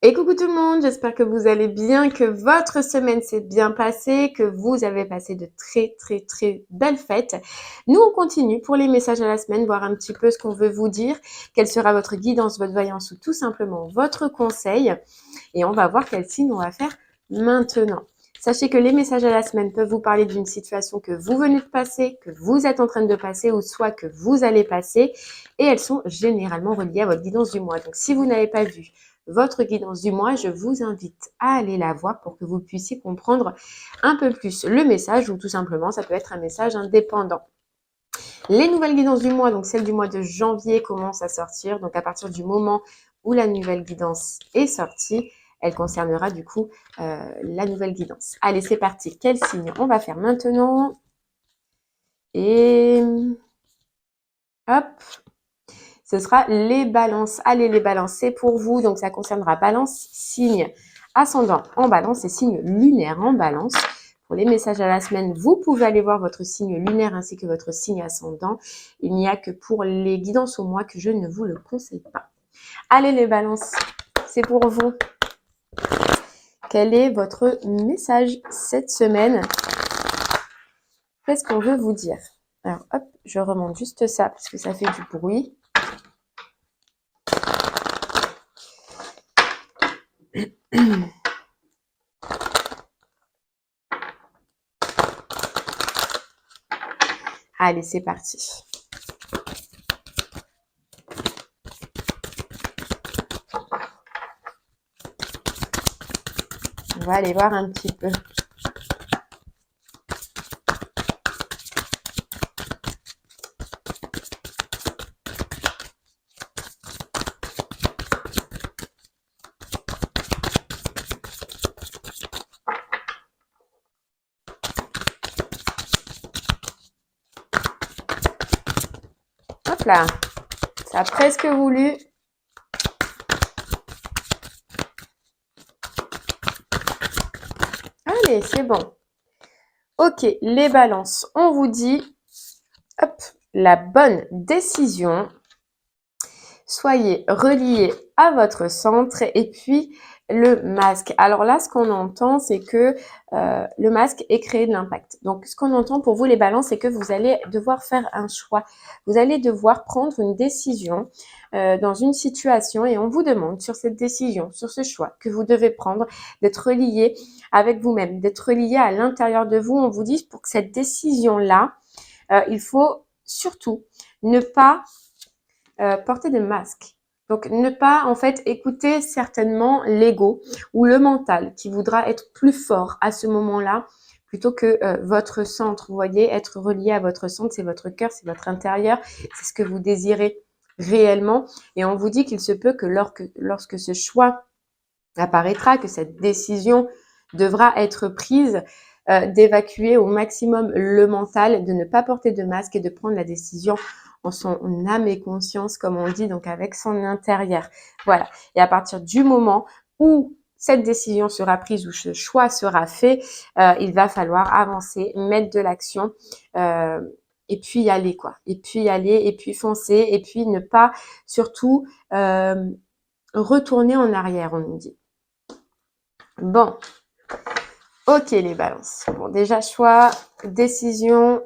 Et coucou tout le monde, j'espère que vous allez bien, que votre semaine s'est bien passée, que vous avez passé de très belles fêtes. Nous, on continue pour les messages à la semaine, voir un petit peu ce qu'on veut vous dire, quelle sera votre guidance, votre voyance ou tout simplement votre conseil. Et on va voir quel signe on va faire maintenant. Sachez que les messages à la semaine peuvent vous parler d'une situation que vous venez de passer, que vous êtes en train de passer ou soit que vous allez passer. Et elles sont généralement reliées à votre guidance du mois. Donc si vous n'avez pas vu votre guidance du mois, je vous invite à aller la voir pour que vous puissiez comprendre un peu plus le message ou tout simplement ça peut être un message indépendant. Les nouvelles guidances du mois, donc celle du mois de janvier commence à sortir. Donc à partir du moment où la nouvelle guidance est sortie, elle concernera du coup la nouvelle guidance. Allez, c'est parti. Quel signe on va faire maintenant? Et hop, ce sera les balances. Allez, les balances, c'est pour vous. Donc, ça concernera balance, signe ascendant en balance et signe lunaire en balance. Pour les messages à la semaine, vous pouvez aller voir votre signe lunaire ainsi que votre signe ascendant. Il n'y a que pour les guidances au mois que je ne vous le conseille pas. Allez, les balances, c'est pour vous. Quel est votre message cette semaine? Qu'est-ce qu'on veut vous dire? Alors, hop, je remonte juste ça parce que ça fait du bruit. Allez, c'est parti. On va aller voir un petit peu. Hop là, ça a presque voulu. Allez, c'est bon. Ok, les balances, on vous dit, hop, la bonne décision. Soyez reliés à votre centre et puis le masque. Alors là, ce qu'on entend, c'est que le masque est créé de l'impact. Donc, ce qu'on entend pour vous, les balances, c'est que vous allez devoir faire un choix. Vous allez devoir prendre une décision dans une situation et on vous demande sur cette décision, sur ce choix que vous devez prendre, d'être relié avec vous-même, d'être relié à l'intérieur de vous. On vous dit pour que cette décision-là, il faut surtout ne pas porter de masque. Donc, ne pas en fait écouter certainement l'ego ou le mental qui voudra être plus fort à ce moment-là plutôt que votre centre. Vous voyez, être relié à votre centre, c'est votre cœur, c'est votre intérieur, c'est ce que vous désirez réellement. Et on vous dit qu'il se peut que lorsque ce choix apparaîtra, que cette décision devra être prise, d'évacuer au maximum le mental, de ne pas porter de masque et de prendre la décision en son âme et conscience, comme on dit, donc avec son intérieur. Voilà. Et à partir du moment où cette décision sera prise, où ce choix sera fait, il va falloir avancer, mettre de l'action, et puis y aller, quoi. Et puis y aller, et puis foncer, et puis ne pas surtout retourner en arrière, on nous dit. Bon, ok les balances. Bon, déjà choix, décision.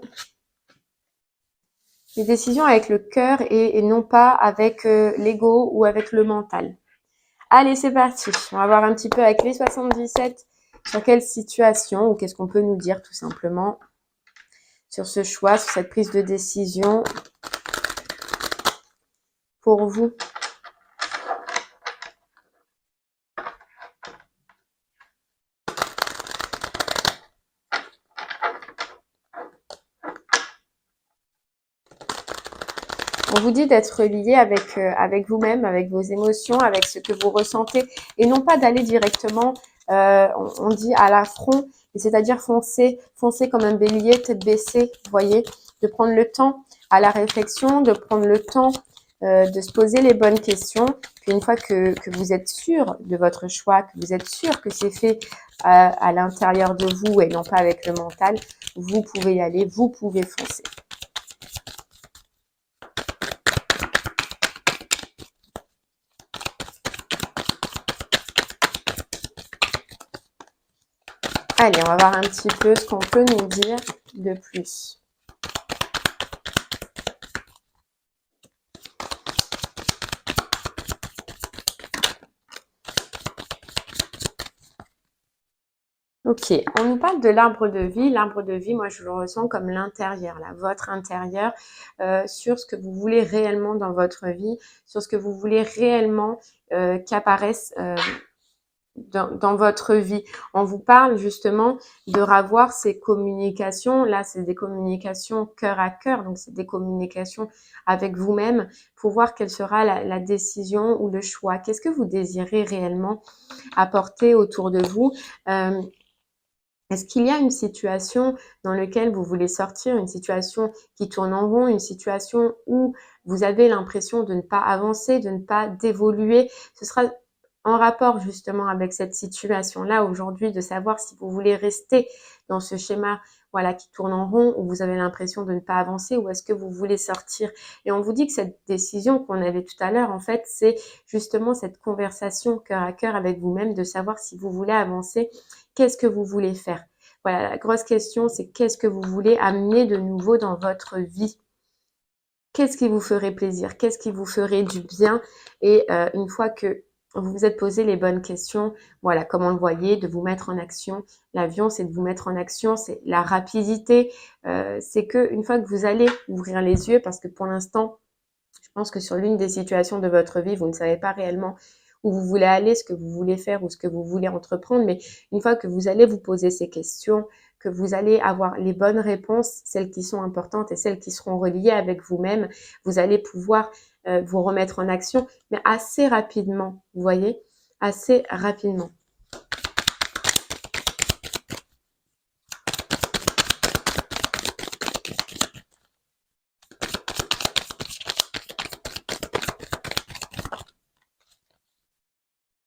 Les décisions avec le cœur et non pas avec l'ego ou avec le mental. Allez, c'est parti. On va voir un petit peu avec les 77 sur quelle situation ou qu'est-ce qu'on peut nous dire tout simplement sur ce choix, sur cette prise de décision pour vous. On vous dit d'être lié avec vous-même, avec vos émotions, avec ce que vous ressentez et non pas d'aller directement, on dit à l'affront, c'est-à-dire foncer comme un bélier, tête baissée, vous voyez, de prendre le temps à la réflexion, de prendre le temps de se poser les bonnes questions. Puis une fois que vous êtes sûr de votre choix, que vous êtes sûr que c'est fait à l'intérieur de vous et non pas avec le mental, vous pouvez y aller, vous pouvez foncer. Allez, on va voir un petit peu ce qu'on peut nous dire de plus. Ok, on nous parle de l'arbre de vie. L'arbre de vie, moi, je le ressens comme l'intérieur, là, votre intérieur, sur ce que vous voulez réellement dans votre vie, sur ce que vous voulez réellement qu'apparaisse dans votre vie. On vous parle justement de revoir ces communications. Là, c'est des communications cœur à cœur, donc c'est des communications avec vous-même pour voir quelle sera la décision ou le choix. Qu'est-ce que vous désirez réellement apporter autour de vous Est-ce qu'il y a une situation dans laquelle vous voulez sortir, une situation qui tourne en rond, une situation où vous avez l'impression de ne pas avancer, de ne pas d'évoluer? Ce sera en rapport justement avec cette situation-là aujourd'hui, de savoir si vous voulez rester dans ce schéma voilà, qui tourne en rond, où vous avez l'impression de ne pas avancer, ou est-ce que vous voulez sortir? Et on vous dit que cette décision qu'on avait tout à l'heure, en fait, c'est justement cette conversation cœur à cœur avec vous-même, de savoir si vous voulez avancer, qu'est-ce que vous voulez faire? Voilà, la grosse question, c'est qu'est-ce que vous voulez amener de nouveau dans votre vie? Qu'est-ce qui vous ferait plaisir? Qu'est-ce qui vous ferait du bien? Et une fois que vous vous êtes posé les bonnes questions, voilà, comme on le voyait, de vous mettre en action. L'avion, c'est de vous mettre en action, c'est la rapidité. C'est que une fois que vous allez ouvrir les yeux, parce que pour l'instant, je pense que sur l'une des situations de votre vie, vous ne savez pas réellement où vous voulez aller, ce que vous voulez faire ou ce que vous voulez entreprendre. Mais une fois que vous allez vous poser ces questions, que vous allez avoir les bonnes réponses, celles qui sont importantes et celles qui seront reliées avec vous-même, vous allez pouvoir vous remettre en action, mais assez rapidement, vous voyez, assez rapidement.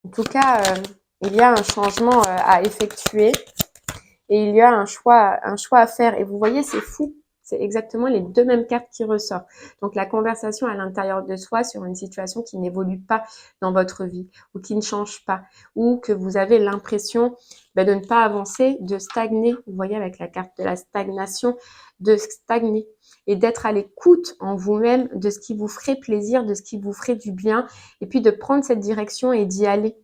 En tout cas, il y a un changement à effectuer et il y a un choix à faire. Et vous voyez, c'est fou. C'est exactement les deux mêmes cartes qui ressortent. Donc, la conversation à l'intérieur de soi sur une situation qui n'évolue pas dans votre vie ou qui ne change pas ou que vous avez l'impression de ne pas avancer, de stagner. Vous voyez, avec la carte de la stagnation, de stagner et d'être à l'écoute en vous-même de ce qui vous ferait plaisir, de ce qui vous ferait du bien et puis de prendre cette direction et d'y aller,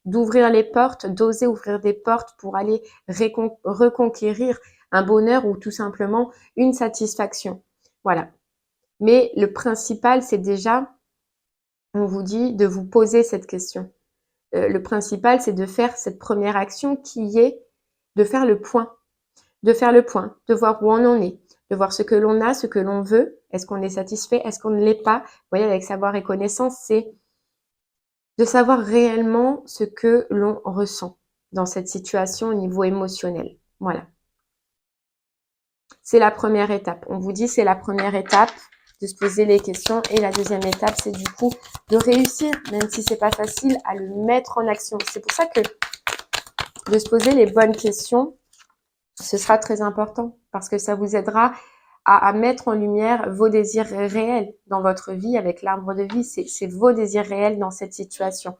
d'ouvrir les portes, d'oser ouvrir des portes pour aller reconquérir un bonheur ou tout simplement une satisfaction. Voilà. Mais le principal, c'est déjà, on vous dit, de vous poser cette question. Le principal, c'est de faire cette première action qui est de faire le point. De faire le point, de voir où on en est, de voir ce que l'on a, ce que l'on veut. Est-ce qu'on est satisfait? Est-ce qu'on ne l'est pas? Vous voyez, avec savoir et connaissance, c'est de savoir réellement ce que l'on ressent dans cette situation au niveau émotionnel. Voilà. C'est la première étape. On vous dit c'est la première étape de se poser les questions et la deuxième étape c'est du coup de réussir, même si c'est pas facile, à le mettre en action. C'est pour ça que de se poser les bonnes questions, ce sera très important parce que ça vous aidera à mettre en lumière vos désirs réels dans votre vie avec l'arbre de vie. C'est vos désirs réels dans cette situation.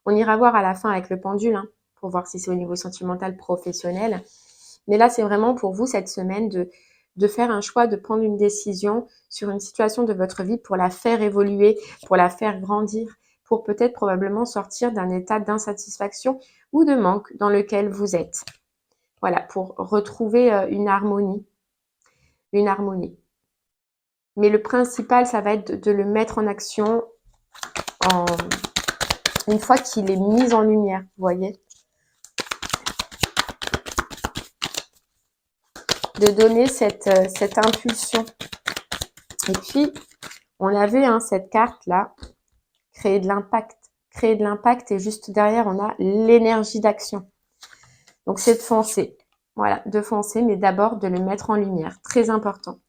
On ira voir à la fin avec le pendule hein, pour voir si c'est au niveau sentimental, professionnel. Mais là, c'est vraiment pour vous cette semaine de faire un choix, de prendre une décision sur une situation de votre vie pour la faire évoluer, pour la faire grandir, pour peut-être probablement sortir d'un état d'insatisfaction ou de manque dans lequel vous êtes. Voilà, pour retrouver une harmonie. Une harmonie. Mais le principal, ça va être de le mettre en action une fois qu'il est mis en lumière, vous voyez. De donner cette impulsion. Et puis, on a vu hein, cette carte-là, créer de l'impact. Créer de l'impact et juste derrière, on a l'énergie d'action. Donc, c'est de foncer. Voilà, de foncer, mais d'abord de le mettre en lumière. Très important.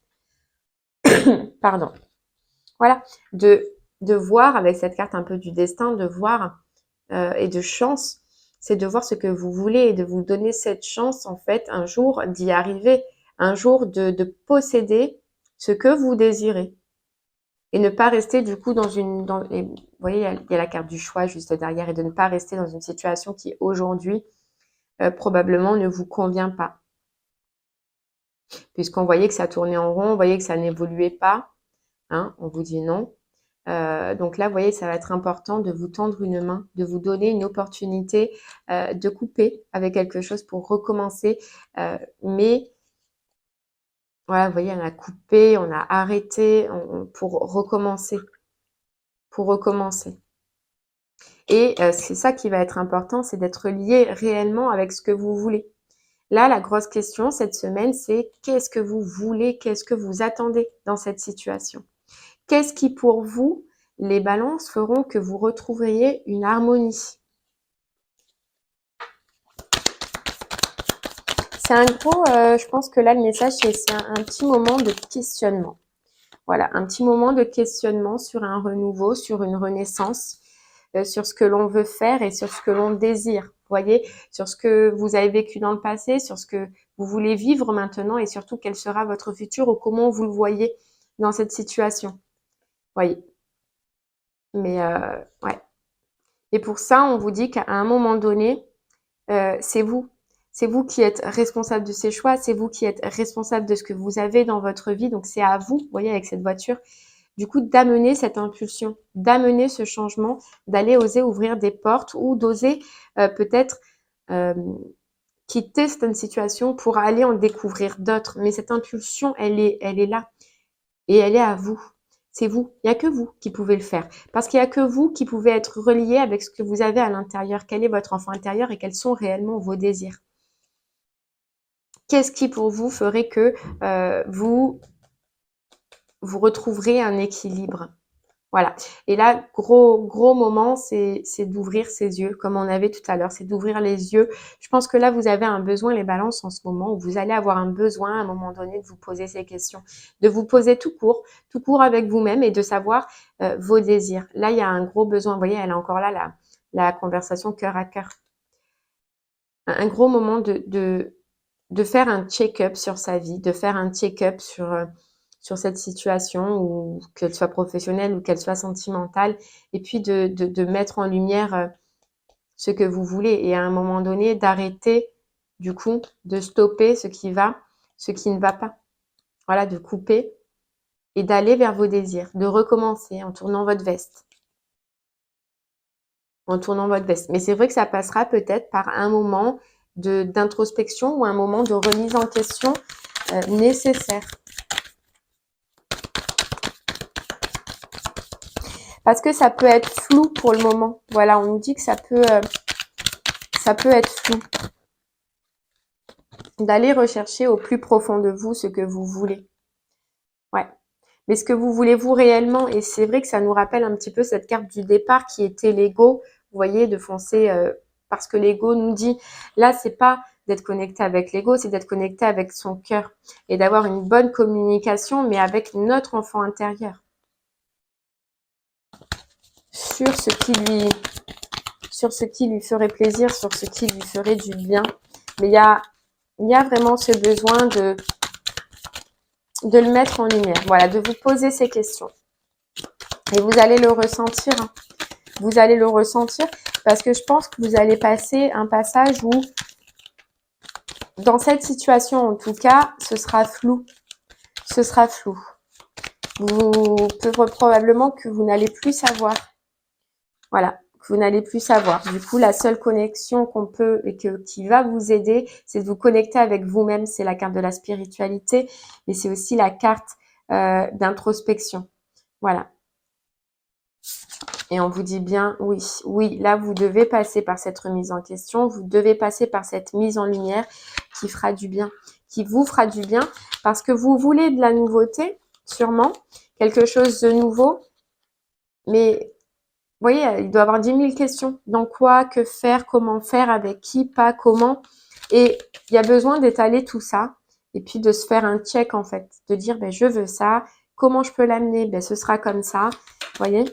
Pardon. Voilà, de voir avec cette carte un peu du destin, de voir et de chance, c'est de voir ce que vous voulez et de vous donner cette chance, en fait, un jour d'y arriver, un jour de posséder ce que vous désirez. Et ne pas rester du coup vous voyez, il y a la carte du choix juste derrière et de ne pas rester dans une situation qui aujourd'hui probablement ne vous convient pas. Puisqu'on voyait que ça tournait en rond, on voyait que ça n'évoluait pas. Hein, on vous dit non. Donc là, vous voyez, ça va être important de vous tendre une main, de vous donner une opportunité de couper avec quelque chose pour recommencer. Mais voilà, vous voyez, on a coupé, on a arrêté pour recommencer. Pour recommencer. Et c'est ça qui va être important, c'est d'être lié réellement avec ce que vous voulez. Là, la grosse question cette semaine, c'est qu'est-ce que vous voulez, qu'est-ce que vous attendez dans cette situation? Qu'est-ce qui, pour vous, les balances feront que vous retrouveriez une harmonie? C'est un gros, je pense que là, le message, c'est un petit moment de questionnement. Voilà, un petit moment de questionnement sur un renouveau, sur une renaissance, sur ce que l'on veut faire et sur ce que l'on désire. Vous voyez, sur ce que vous avez vécu dans le passé, sur ce que vous voulez vivre maintenant et surtout quel sera votre futur ou comment vous le voyez dans cette situation. Vous voyez. Mais ouais. Et pour ça, on vous dit qu'à un moment donné, c'est vous. C'est vous qui êtes responsable de ces choix, c'est vous qui êtes responsable de ce que vous avez dans votre vie. Donc c'est à vous, vous voyez, avec cette voiture, du coup, d'amener cette impulsion, d'amener ce changement, d'aller oser ouvrir des portes ou d'oser peut-être quitter certaines situations pour aller en découvrir d'autres. Mais cette impulsion, elle est là et elle est à vous. C'est vous. Il n'y a que vous qui pouvez le faire. Parce qu'il n'y a que vous qui pouvez être relié avec ce que vous avez à l'intérieur. Quel est votre enfant intérieur et quels sont réellement vos désirs? Qu'est-ce qui pour vous ferait que vous retrouverez un équilibre? Voilà. Et là, gros moment, c'est d'ouvrir ses yeux, comme on avait tout à l'heure, c'est d'ouvrir les yeux. Je pense que là, vous avez un besoin, les balances en ce moment, où vous allez avoir un besoin à un moment donné de vous poser ces questions, de vous poser tout court avec vous-même et de savoir vos désirs. Là, il y a un gros besoin. Vous voyez, elle est encore là, la conversation cœur à cœur. Un gros moment de faire un check-up sur sa vie, de faire un check-up sur cette situation, ou qu'elle soit professionnelle ou qu'elle soit sentimentale, et puis de mettre en lumière ce que vous voulez et à un moment donné d'arrêter, du coup, de stopper ce qui va, ce qui ne va pas. Voilà, de couper et d'aller vers vos désirs, de recommencer en tournant votre veste. En tournant votre veste. Mais c'est vrai que ça passera peut-être par un moment d'introspection ou un moment de remise en question nécessaire. Parce que ça peut être flou pour le moment. Voilà, on nous dit que ça peut être flou. D'aller rechercher au plus profond de vous ce que vous voulez. Ouais. Mais ce que vous voulez vous réellement, et c'est vrai que ça nous rappelle un petit peu cette carte du départ qui était l'ego. Vous voyez, de foncer parce que l'ego nous dit, là, c'est pas d'être connecté avec l'ego, c'est d'être connecté avec son cœur et d'avoir une bonne communication, mais avec notre enfant intérieur. Sur ce qui lui ferait plaisir, sur ce qui lui ferait du bien. Mais il y a vraiment ce besoin de le mettre en lumière. Voilà, de vous poser ces questions. Et vous allez le ressentir. Hein. Vous allez le ressentir parce que je pense que vous allez passer un passage où, dans cette situation en tout cas, ce sera flou. Ce sera flou. Probablement que vous n'allez plus savoir. Voilà, que vous n'allez plus savoir. Du coup, la seule connexion qu'on peut et qui va vous aider, c'est de vous connecter avec vous-même. C'est la carte de la spiritualité, mais c'est aussi la carte d'introspection. Voilà. Et on vous dit bien, oui, là, vous devez passer par cette remise en question, vous devez passer par cette mise en lumière qui fera du bien, qui vous fera du bien, parce que vous voulez de la nouveauté, sûrement, quelque chose de nouveau, mais vous voyez, il doit y avoir 10 000 questions. Dans quoi, que faire, comment faire, avec qui, pas, comment. Et il y a besoin d'étaler tout ça et puis de se faire un check en fait, de dire je veux ça, comment je peux l'amener, ce sera comme ça, vous voyez.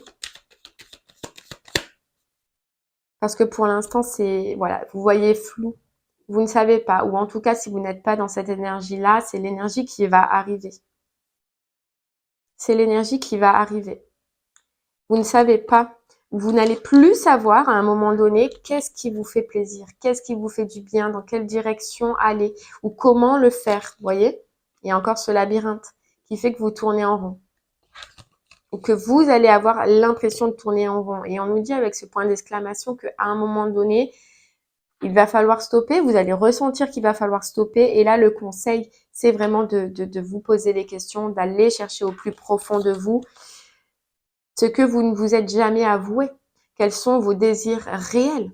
Parce que pour l'instant, voilà, vous voyez flou, vous ne savez pas, ou en tout cas, si vous n'êtes pas dans cette énergie-là, c'est l'énergie qui va arriver. C'est l'énergie qui va arriver. Vous ne savez pas. Vous n'allez plus savoir à un moment donné qu'est-ce qui vous fait plaisir, qu'est-ce qui vous fait du bien, dans quelle direction aller ou comment le faire. Vous voyez? Il y a encore ce labyrinthe qui fait que vous tournez en rond ou que vous allez avoir l'impression de tourner en rond. Et on nous dit avec ce point d'exclamation qu'à un moment donné, il va falloir stopper. Vous allez ressentir qu'il va falloir stopper. Et là, le conseil, c'est vraiment de vous poser des questions, d'aller chercher au plus profond de vous ce que vous ne vous êtes jamais avoué. Quels sont vos désirs réels?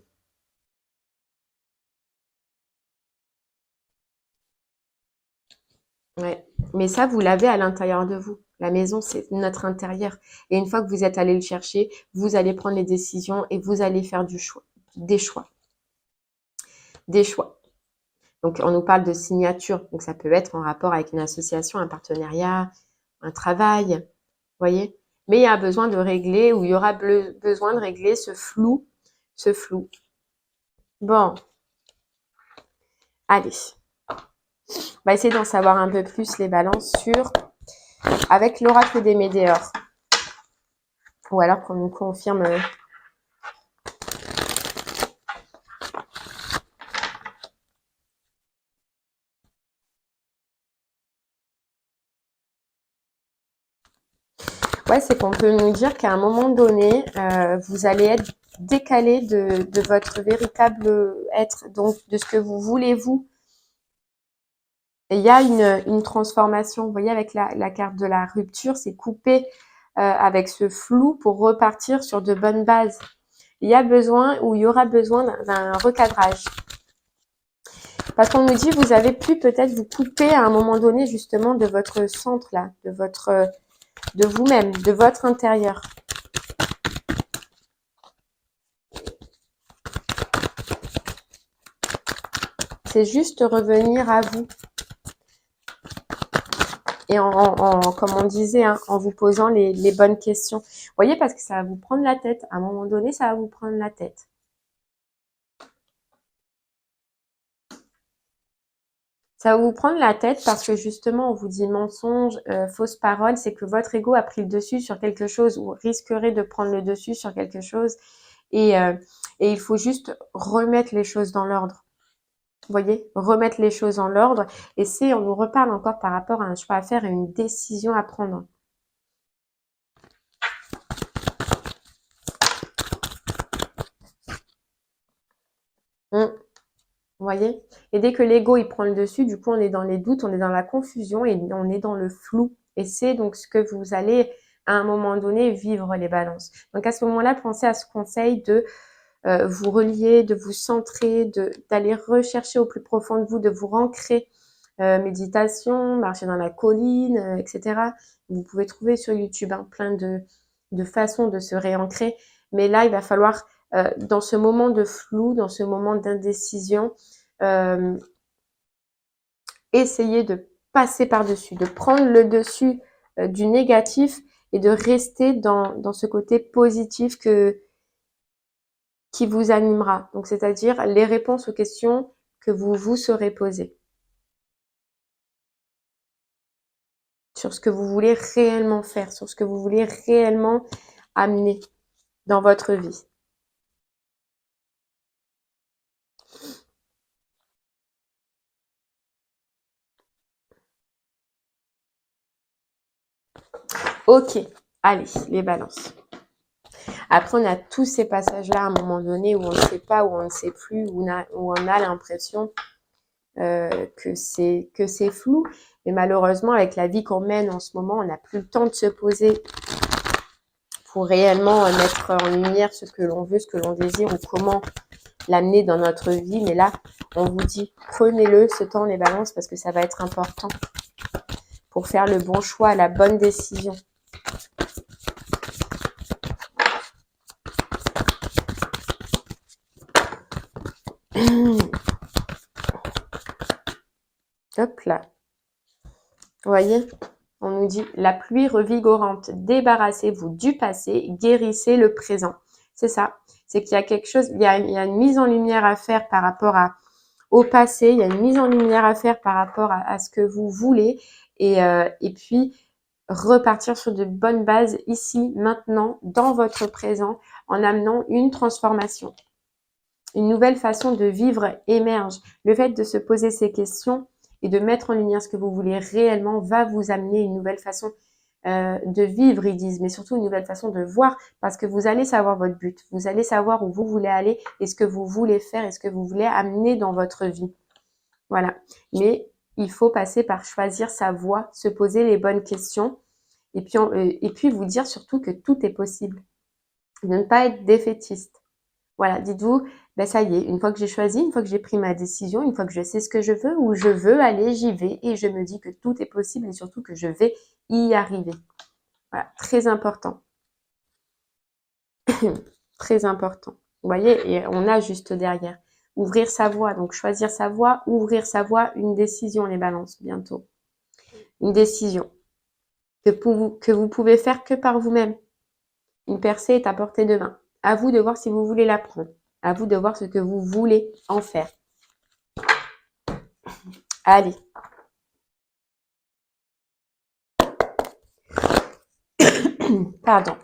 Ouais. Mais ça, vous l'avez à l'intérieur de vous. La maison, c'est notre intérieur. Et une fois que vous êtes allé le chercher, vous allez prendre les décisions et vous allez faire du choix, des choix, des choix. Donc, on nous parle de signature. Donc, ça peut être en rapport avec une association, un partenariat, un travail. Vous voyez? Mais il y a besoin de régler ou il y aura besoin de régler ce flou, ce flou. Bon, allez. On va essayer d'en savoir un peu plus les balances avec l'oracle des Médéors. Ou alors qu'on nous confirme. Ouais, c'est qu'on peut nous dire qu'à un moment donné, vous allez être décalé de votre véritable être, donc de ce que vous voulez vous. Et il y a une transformation, vous voyez, avec la carte de la rupture, c'est coupé avec ce flou pour repartir sur de bonnes bases. Il y a besoin ou il y aura besoin d'un recadrage. Parce qu'on nous dit, vous avez pu peut-être vous couper à un moment donné justement de votre centre là, de vous-même, de votre intérieur. C'est juste revenir à vous. Et comme on disait, hein, en vous posant les bonnes questions. Vous voyez, parce que ça va vous prendre la tête. À un moment donné, ça va vous prendre la tête. Ça va vous prendre la tête parce que justement, on vous dit mensonge, fausse parole, c'est que votre ego a pris le dessus sur quelque chose ou risquerait de prendre le dessus sur quelque chose. Et il faut juste remettre les choses dans l'ordre. Vous voyez, remettre les choses en l'ordre. Et on nous reparle encore par rapport à un choix à faire et une décision à prendre. Vous voyez? Et dès que l'ego il prend le dessus, du coup on est dans les doutes, on est dans la confusion et on est dans le flou. Et c'est donc ce que vous allez à un moment donné vivre les balances. Donc à ce moment-là, pensez à ce conseil de vous relier, de vous centrer, d'aller rechercher au plus profond de vous, de vous ancrer. Méditation, marcher dans la colline, etc. Vous pouvez trouver sur YouTube plein de façons de se réancrer. Mais là, il va falloir, dans ce moment de flou, dans ce moment d'indécision, essayer de passer par-dessus, de prendre le dessus du négatif et de rester dans ce côté positif qui vous animera. Donc, c'est-à-dire les réponses aux questions que vous vous serez posées. Sur ce que vous voulez réellement faire, sur ce que vous voulez réellement amener dans votre vie. Ok, allez, les balances. Après, on a tous ces passages-là à un moment donné où on ne sait pas, où on ne sait plus, où on a l'impression que c'est flou. Mais malheureusement, avec la vie qu'on mène en ce moment, on n'a plus le temps de se poser pour réellement mettre en lumière ce que l'on veut, ce que l'on désire ou comment l'amener dans notre vie. Mais là, on vous dit, prenez-le, ce temps, les balances, parce que ça va être important pour faire le bon choix, la bonne décision. Hop là. Vous voyez, on nous dit la pluie revigorante, débarrassez-vous du passé, guérissez le présent. C'est ça. C'est qu'il y a quelque chose, il y a une mise en lumière à faire par rapport au passé, il y a une mise en lumière à faire par rapport à ce que vous voulez. Et puis, repartir sur de bonnes bases ici, maintenant, dans votre présent, en amenant une transformation. Une nouvelle façon de vivre émerge. Le fait de se poser ces questions et de mettre en lumière ce que vous voulez réellement va vous amener une nouvelle façon de vivre, ils disent, mais surtout une nouvelle façon de voir, parce que vous allez savoir votre but, vous allez savoir où vous voulez aller et ce que vous voulez faire et ce que vous voulez amener dans votre vie. Voilà. Mais il faut passer par choisir sa voie, se poser les bonnes questions et puis vous dire surtout que tout est possible. De ne pas être défaitiste. Voilà, dites-vous, ben ça y est, une fois que j'ai choisi, une fois que j'ai pris ma décision, une fois que je sais ce que je veux, où je veux aller, j'y vais et je me dis que tout est possible et surtout que je vais y arriver. Voilà, très important. Très important. Vous voyez, et on a juste derrière. Ouvrir sa voie, donc choisir sa voie, ouvrir sa voie, une décision, les balances, bientôt. Une décision que vous pouvez faire que par vous-même. Une percée est à portée de main. À vous de voir si vous voulez la prendre. À vous de voir ce que vous voulez en faire. Allez. Pardon.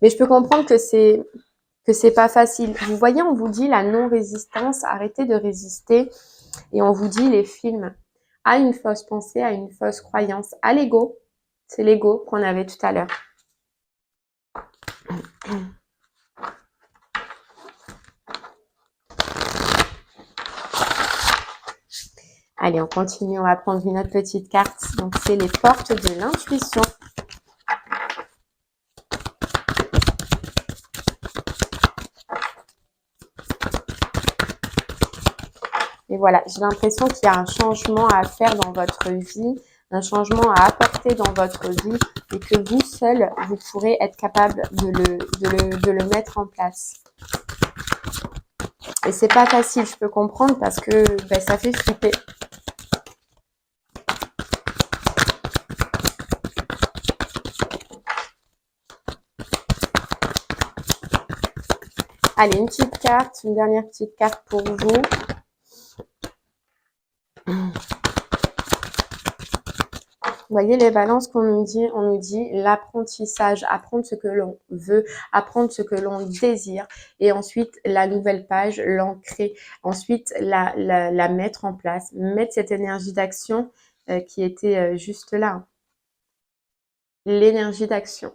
Mais je peux comprendre que c'est pas facile. Vous voyez, on vous dit la non-résistance, arrêtez de résister. Et on vous dit les films à une fausse pensée, à une fausse croyance, à l'ego. C'est l'ego qu'on avait tout à l'heure. Allez, on continue, on va prendre une autre petite carte. Donc, c'est les portes de l'intuition. Et voilà, j'ai l'impression qu'il y a un changement à faire dans votre vie, un changement à apporter dans votre vie et que vous seul, vous pourrez être capable de le mettre en place. Et c'est pas facile, je peux comprendre parce que ça fait flipper. Allez, une petite carte, une dernière petite carte pour vous. Vous voyez les balances qu'on nous dit, on nous dit l'apprentissage, apprendre ce que l'on veut, apprendre ce que l'on désire et ensuite la nouvelle page, l'ancrer, ensuite la mettre en place, mettre cette énergie d'action qui était juste là. L'énergie d'action,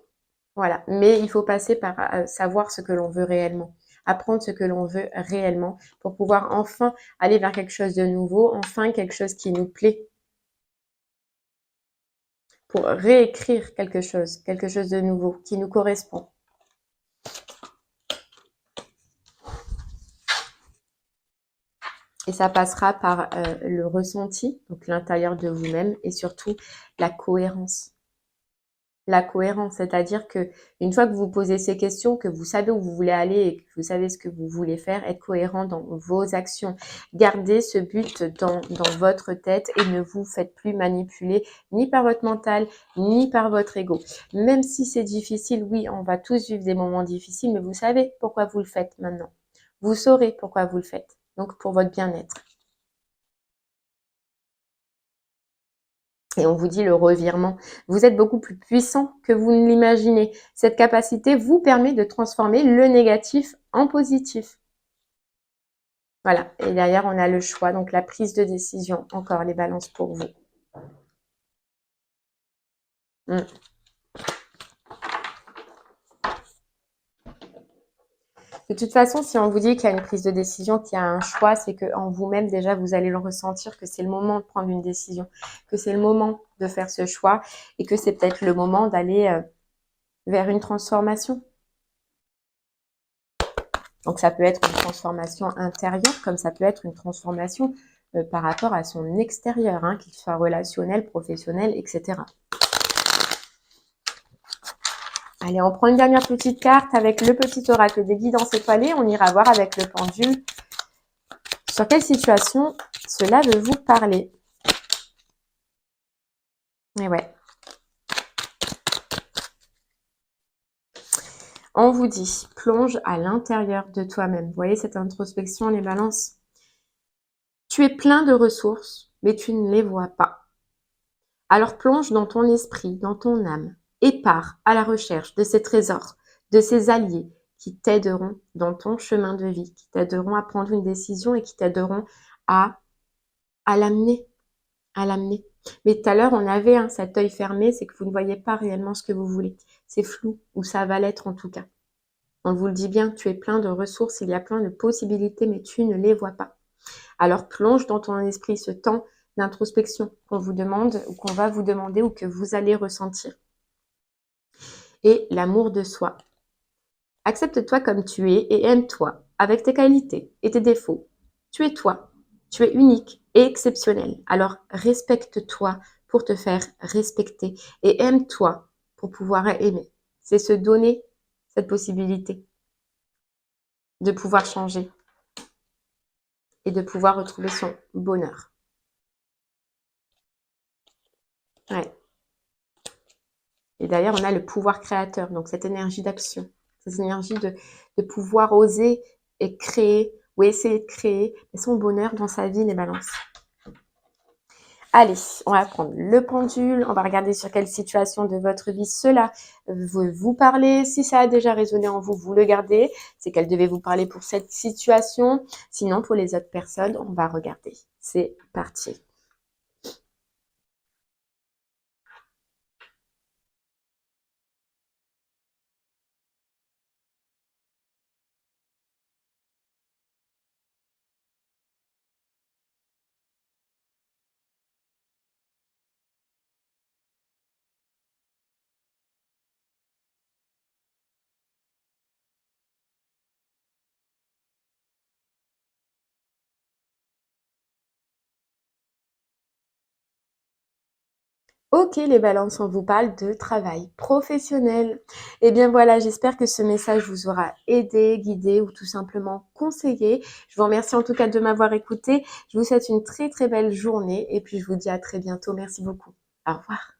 voilà. Mais il faut passer par savoir ce que l'on veut réellement, apprendre ce que l'on veut réellement pour pouvoir enfin aller vers quelque chose de nouveau, enfin quelque chose qui nous plaît. Pour réécrire quelque chose de nouveau qui nous correspond. Et ça passera par le ressenti, donc l'intérieur de vous-même et surtout la cohérence. La cohérence, c'est-à-dire que une fois que vous posez ces questions, que vous savez où vous voulez aller et que vous savez ce que vous voulez faire, être cohérent dans vos actions. Gardez ce but dans votre tête et ne vous faites plus manipuler ni par votre mental, ni par votre ego. Même si c'est difficile, oui, on va tous vivre des moments difficiles, mais vous savez pourquoi vous le faites maintenant. Vous saurez pourquoi vous le faites. Donc, pour votre bien-être. Et on vous dit le revirement. Vous êtes beaucoup plus puissant que vous ne l'imaginez. Cette capacité vous permet de transformer le négatif en positif. Voilà. Et derrière, on a le choix, donc la prise de décision. Encore les balances pour vous. De toute façon, si on vous dit qu'il y a une prise de décision, qu'il y a un choix, c'est qu'en vous-même, déjà, vous allez le ressentir, que c'est le moment de prendre une décision, que c'est le moment de faire ce choix et que c'est peut-être le moment d'aller vers une transformation. Donc, ça peut être une transformation intérieure, comme ça peut être une transformation par rapport à son extérieur, hein, qu'il soit relationnel, professionnel, etc. Allez, on prend une dernière petite carte avec le petit oracle des guidances étoilées. On ira voir avec le pendule sur quelle situation cela veut vous parler. Et ouais. On vous dit, plonge à l'intérieur de toi-même. Vous voyez cette introspection, les balances? Tu es plein de ressources, mais tu ne les vois pas. Alors plonge dans ton esprit, dans ton âme, et pars à la recherche de ces trésors, de ces alliés qui t'aideront dans ton chemin de vie, qui t'aideront à prendre une décision et qui t'aideront à, à l'amener, à l'amener. Mais tout à l'heure, on avait cet œil fermé, c'est que vous ne voyez pas réellement ce que vous voulez. C'est flou, ou ça va l'être en tout cas. On vous le dit bien, tu es plein de ressources, il y a plein de possibilités, mais tu ne les vois pas. Alors plonge dans ton esprit ce temps d'introspection qu'on vous demande, ou qu'on va vous demander, ou que vous allez ressentir. Et l'amour de soi. Accepte-toi comme tu es et aime-toi, avec tes qualités et tes défauts. Tu es toi, tu es unique et exceptionnel. Alors respecte-toi pour te faire respecter et aime-toi pour pouvoir aimer. C'est se donner cette possibilité de pouvoir changer et de pouvoir retrouver son bonheur. Ouais. Et d'ailleurs, on a le pouvoir créateur, donc cette énergie d'action, cette énergie de pouvoir oser et créer ou essayer de créer son bonheur dans sa vie, les balances. Allez, on va prendre le pendule, on va regarder sur quelle situation de votre vie cela veut vous parler. Si ça a déjà résonné en vous, vous le gardez. C'est qu'elle devait vous parler pour cette situation. Sinon, pour les autres personnes, on va regarder. C'est parti. Ok, les balances, on vous parle de travail professionnel. Eh bien voilà, j'espère que ce message vous aura aidé, guidé ou tout simplement conseillé. Je vous remercie en tout cas de m'avoir écouté. Je vous souhaite une très très belle journée et puis je vous dis à très bientôt. Merci beaucoup. Au revoir.